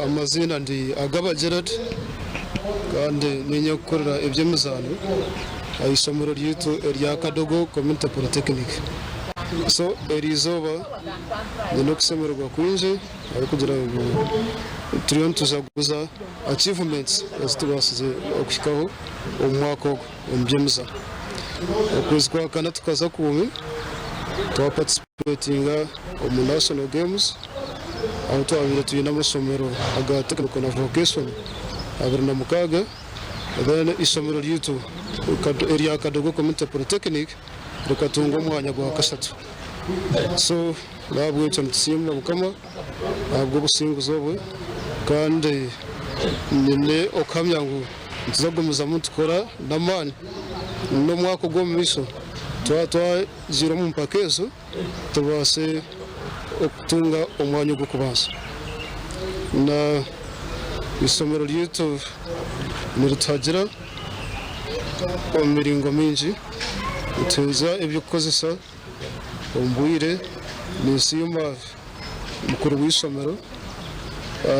Amazina ndi Agaba Gerard kandi ninyo gukorera eby'emizaano ayisomero ryitwa erya Kadogo Community Polytechnic. So erizoba no kusemererwa kwinje ari kugira ngo turiyo tuzaguza achievements azitubasize okushikaho omwaka omubyemizaano. Okwezi kwa kana tukaza kubi participating mu national games aho twabire tuyina amasomero aga Tekiniko na vocation abiri na mukaga then isomero ryitwa erya Kadogo Community Polytechnic rukatunga umwanya gwa kasatu. So nabwo cyo nsimba mukama nabwo businguzo bwe kandi nene okamya ngo nzagumuza mutukora namani no mwako gwo misho twa ziro mu mpakezo tubase okutunga umwanya gwo kubanza na isomero ryito nirutagira omiringo minji uteza ibyo kozesa ombwire nisima mukuru w'isomero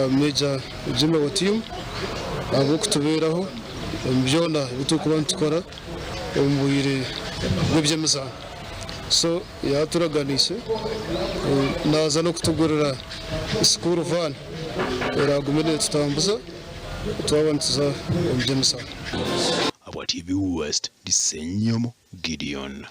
Major Jimmy wa team abo kutuberaho byona bitukuba ntukora ombwire n'eby'emizaano. So yaturaganise naza no kutugurira school van eragumene tutambuza twabantuza eby'emizaano. Abo TV West disenyomo Gideon.